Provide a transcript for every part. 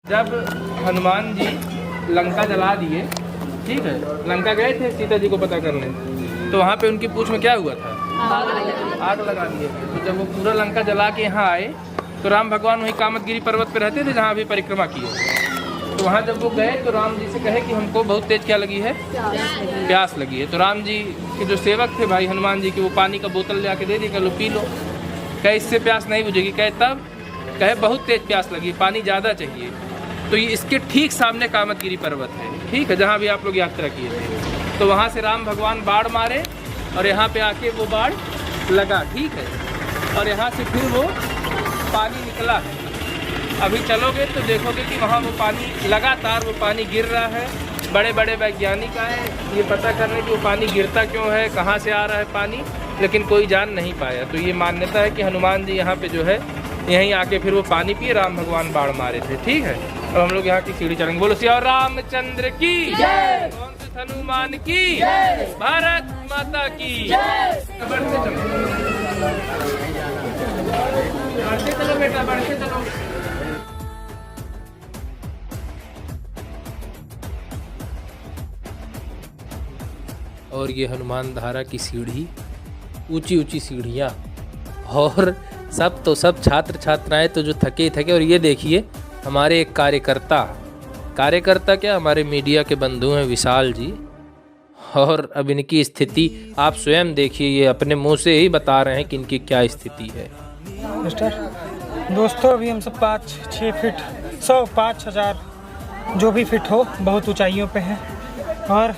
जब हनुमान जी लंका जला दिए, ठीक है, लंका गए थे सीता जी को पता करने, तो वहाँ पे उनकी पूंछ में क्या हुआ था? आग लगा दिए। तो जब वो पूरा लंका जला के यहाँ आए तो राम भगवान वहीं कामतगिरी पर्वत पे रहते थे जहाँ अभी परिक्रमा की है। तो वहाँ जब वो गए तो राम जी से कहे कि हमको बहुत तेज क्या लगी है? प्यास लगी है। तो राम जी के जो सेवक थे भाई हनुमान जी के, वो पानी का बोतल ले आके दे दी, कह लो पी लो। कहे इससे प्यास नहीं बुझेगी। कहे तब? कहे बहुत तेज प्यास लगी, पानी ज़्यादा चाहिए। तो ये इसके ठीक सामने कामतगिरी पर्वत है, ठीक है, जहाँ भी आप लोग यात्रा किए थे। तो वहाँ से राम भगवान बाढ़ मारे और यहाँ पे आके वो बाढ़ लगा, ठीक है, और यहाँ से फिर वो पानी निकला है। अभी चलोगे तो देखोगे कि वहाँ वो पानी लगातार वो पानी गिर रहा है। बड़े बड़े वैज्ञानिक आए ये पता करने कि वो पानी गिरता क्यों है, कहाँ से आ रहा है पानी, लेकिन कोई जान नहीं पाया। तो ये मान्यता है कि हनुमान जी यहाँ पे जो है यहीं आके फिर वो पानी पिए, राम भगवान बाढ़ मारे थे, ठीक है। अब हम लोग यहाँ की सीढ़ी चढ़ेंगे। बोलो सिया रामचंद्र की जय, हनुमान की जय, भारत माता की जय। बढ़ते चलो बेटा, बढ़ते चलो। और ये हनुमान धारा की सीढ़ी, ऊंची ऊंची सीढ़ियाँ, और सब तो सब छात्र छात्राएं तो जो थके थके। और ये देखिए हमारे एक कार्यकर्ता क्या, हमारे मीडिया के बंधु हैं विशाल जी, और अब इनकी स्थिति आप स्वयं देखिए, ये अपने मुंह से ही बता रहे हैं कि इनकी क्या स्थिति है। मिस्टर दोस्तों, अभी हम सब 5-6 फीट 100-5000 जो भी फिट हो बहुत ऊंचाइयों पे हैं, और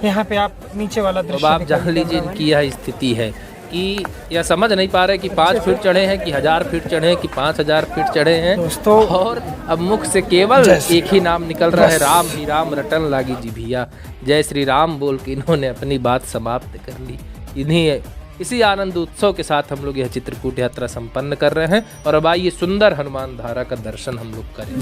यहाँ पे आप नीचे वाला दृश्य अब आप जान लीजिए इनकी यह स्थिति है कि यह समझ नहीं पा रहे कि 5 फीट चढ़े हैं कि 1000 फीट चढ़े हैं कि 5000 फीट चढ़े हैं दोस्तों। और अब मुख से केवल एक ही नाम निकल रहा है, राम ही राम रटन लागी जिभिया। जय श्री राम बोल के इन्होंने अपनी बात समाप्त कर ली। इसी आनंद उत्सव के साथ हम लोग यह चित्रकूट यात्रा संपन्न कर रहे हैं। और अब आइए सुंदर हनुमान धारा का दर्शन हम लोग करें।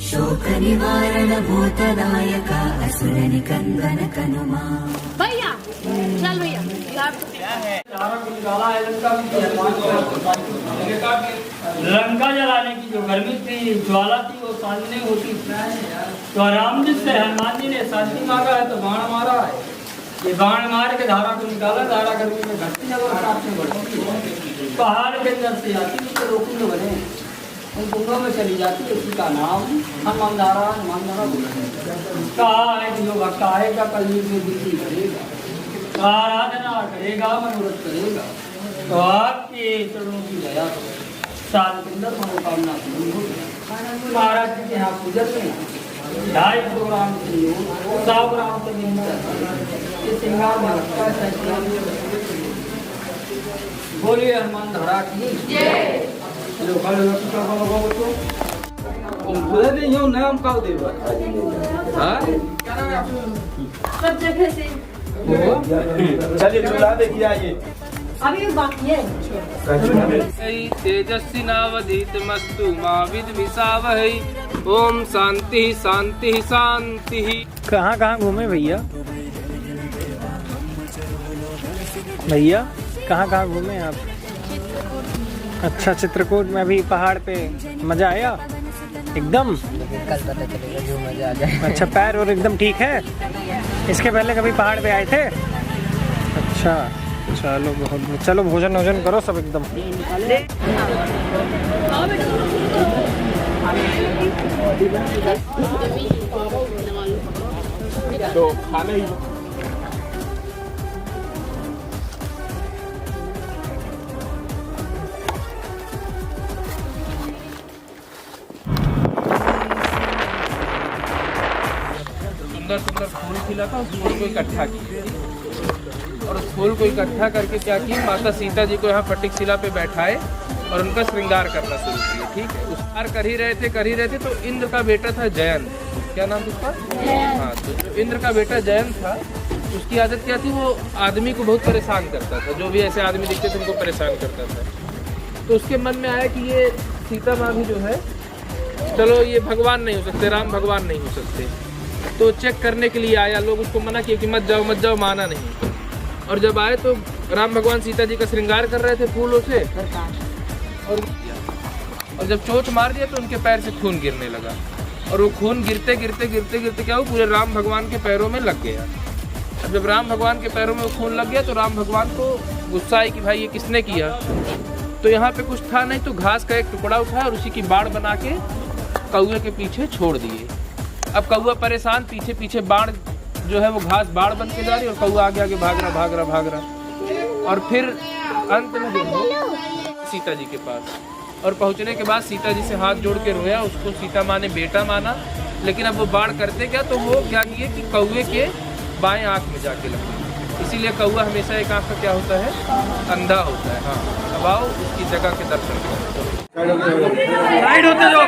शोक निवारण भूतदायक असुर निकंदन कनुमा। भैया चल भैया, लंका जलाने की जो गर्मी थी, ज्वाला थी, वो शांति नहीं होती। तो राम जी से हनुमान जी ने शांति मांगा है तो बाण मारा है। ये बाण मार के धारा को निकाला, धारा गर्मी में घटती है, पहाड़ के अंदर से आती है, तो रोकुंड बने उन कुंडों में चली जाती है। इसी का नाम हनुमान धारा कहा है कि जो भक्त आएगा कलयुग में वृद्धि करेगा, आराधना करेगा, मनोरथ करेगा, तो आपके चरणों की दया साल के अंदर मनोकामना पूरी होगी। महाराज जी के यहाँ पूजन में 2.5 प्रोग्राम के 100 ग्राम के ये श्रृंगार में लगता है। बोलिए हनुमान धारा की जय। चलिए चला देखिए, आइए अभी बाकी है। तेजस्वी नावधीत मस्तु मा विद्विषावहै। ओम शांति शांति शांति। कहाँ घूमे भैया? भैया कहाँ घूमे आप? अच्छा, चित्रकूट में अभी पहाड़ पे मजा आया एकदम? कल पता चलेगा जो मजा आ जाए। अच्छा, पैर और एकदम ठीक है? इसके पहले कभी पहाड़ पे आए थे? अच्छा चलो, बहुत चलो, भोजन करो सब एकदम। तो खाना ही सुंदर फूल खिला था, उस फूल को इकट्ठा किया, और उस फूल को इकट्ठा करके क्या किया, माता सीता जी को यहाँ फटिक शिला पे बैठाए और उनका श्रृंगार करना शुरू किया, ठीक है। उस कर ही रहे थे तो इंद्र का बेटा था जयंत, क्या नाम था उसका? हाँ, तो जो इंद्र का बेटा जयंत था, उसकी आदत क्या थी, वो आदमी को बहुत परेशान करता था। जो भी ऐसे आदमी दिखते थे उनको परेशान करता था। तो उसके मन में आया कि ये सीता माँ भी जो है, चलो ये भगवान नहीं हो सकते, राम भगवान नहीं हो सकते, तो चेक करने के लिए आया। लोग उसको मना किए कि मत जाओ, माना नहीं। और जब आए तो राम भगवान सीता जी का श्रृंगार कर रहे थे फूलों से, और जब चोट मार दिया तो उनके पैर से खून गिरने लगा, और वो खून गिरते गिरते गिरते गिरते क्या हुआ, पूरे राम भगवान के पैरों में लग गया। अब जब राम भगवान के पैरों में वो खून लग गया तो राम भगवान को गुस्सा आई कि भाई ये किसने किया। तो यहाँ पे कुछ था नहीं, तो घास का एक टुकड़ा उठाया और उसी की बाड़ बना के कौए के पीछे छोड़ दिए। अब कौआ परेशान, पीछे पीछे बाण जो है वो घास बाढ़ बन के जा रही, और कौआ आगे आगे भाग रहा, और फिर अंत में देखो सीता जी के पास, और पहुंचने के बाद सीता जी से हाथ जोड़ के रोया। उसको सीता माँ ने बेटा माना, लेकिन अब वो बाढ़ करते क्या, तो वो क्या किए कि कौए के बाएं आँख में जाके लगे। इसीलिए कौआ हमेशा एक आँख का क्या होता है, अंधा होता है। हाँ, अब आओ उसकी जगह के दर्शन करो। राइड होते जाओ।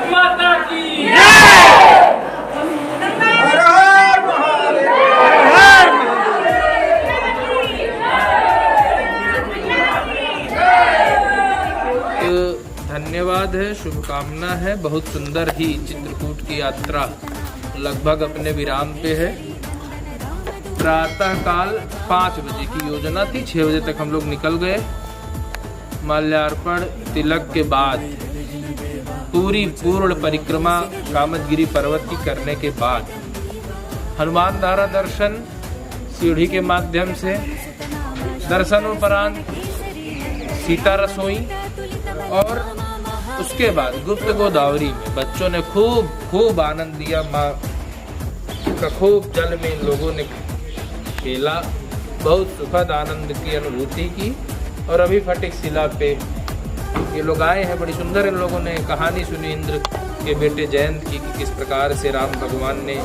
माता की धन्यवाद है, शुभकामना है। बहुत सुंदर ही चित्रकूट की यात्रा लगभग अपने विराम पे है। प्रातः काल 5 बजे की योजना थी, 6 बजे तक हम लोग निकल गए। माल्यार्पण तिलक के बाद पूरी पूर्ण परिक्रमा कामदगिरी पर्वत की करने के बाद हनुमान धारा दर्शन सीढ़ी के माध्यम से, दर्शनोपरांत सीता रसोई, और उसके बाद गुप्त गोदावरी में बच्चों ने खूब आनंद लिया। माँ का खूब जल में इन लोगों ने खेला, बहुत सुखद आनंद की अनुभूति की। और अभी फटिक शिला पे ये लोग आए हैं, बड़ी सुंदर इन लोगों ने कहानी सुनी इंद्र के बेटे जयंत की, कि किस प्रकार से राम भगवान ने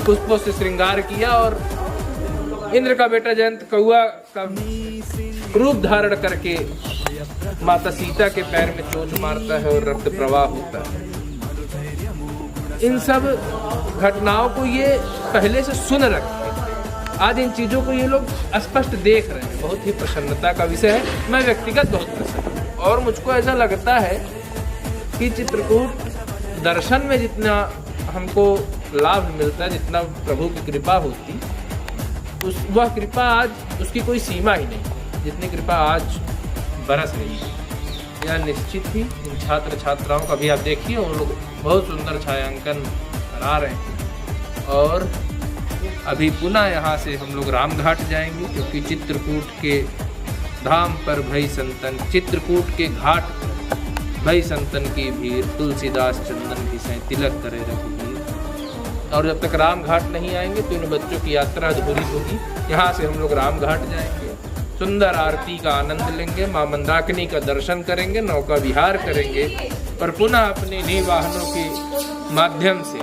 पुष्पों से श्रृंगार किया, और इंद्र का बेटा जयंत कौआ का रूप धारण करके माता सीता के पैर में चोट मारता है और रक्त प्रवाह होता है। इन सब घटनाओं को ये पहले से सुन रखे, आज इन चीजों को ये लोग स्पष्ट देख रहे हैं। बहुत ही प्रसन्नता का विषय है। मैं व्यक्तिगत बहुत प्रसन्न हूँ, और मुझको ऐसा लगता है कि चित्रकूट दर्शन में जितना हमको लाभ मिलता है, जितना प्रभु की कृपा होती, वह कृपा आज उसकी कोई सीमा ही नहीं, जितनी कृपा आज बरस रही है। यह निश्चित ही इन छात्र छात्राओं का भी आप देखिए, उन लोग बहुत सुंदर छायांकन करा रहे हैं। और अभी पुनः यहाँ से हम लोग रामघाट जाएंगे, क्योंकि चित्रकूट के धाम पर भई संतन, चित्रकूट के घाट पर भई संतन की भीड़, तुलसीदास चंदन की सै तिलक करे रघुवीर। और जब तक रामघाट नहीं आएंगे तो इन बच्चों की यात्रा अधूरी होगी। यहाँ से हम लोग रामघाट जाएंगे, सुंदर आरती का आनंद लेंगे, माँ मंदाकिनी का दर्शन करेंगे, नौका विहार करेंगे, पर पुनः अपने नए वाहनों के माध्यम से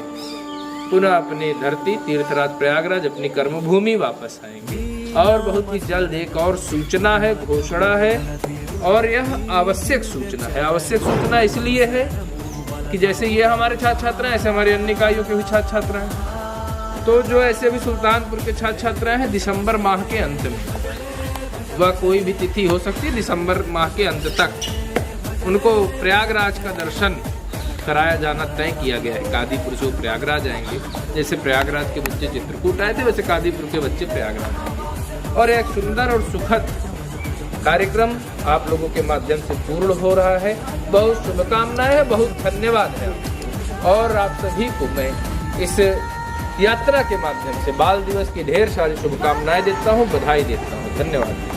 पुनः अपने धरती तीर्थराज प्रयागराज, अपनी कर्मभूमि वापस आएंगे। और बहुत ही जल्द एक और सूचना है, घोषणा है, और यह आवश्यक सूचना है। आवश्यक सूचना इसलिए है कि जैसे ये हमारे छात्र छात्रा हैं, ऐसे हमारे अन्य इकाइयों के भी छात्र छात्रा हैं। तो जो ऐसे अभी सुल्तानपुर के छात्र छात्रा हैं, दिसंबर माह के अंत में, वह कोई भी तिथि हो सकती है, दिसंबर माह के अंत तक उनको प्रयागराज का दर्शन कराया जाना तय किया गया है। कादीपुर से वो प्रयागराज आएंगे, जैसे प्रयागराज के बच्चे चित्रकूट आए थे, वैसे कादीपुर के बच्चे प्रयागराज आएंगे। और एक सुंदर और सुखद कार्यक्रम आप लोगों के माध्यम से पूर्ण हो रहा है। बहुत शुभकामनाएं हैं, बहुत धन्यवाद है। और आप सभी को मैं इस यात्रा के माध्यम से बाल दिवस की ढेर सारी शुभकामनाएं देता हूँ, बधाई देता हूँ। धन्यवाद।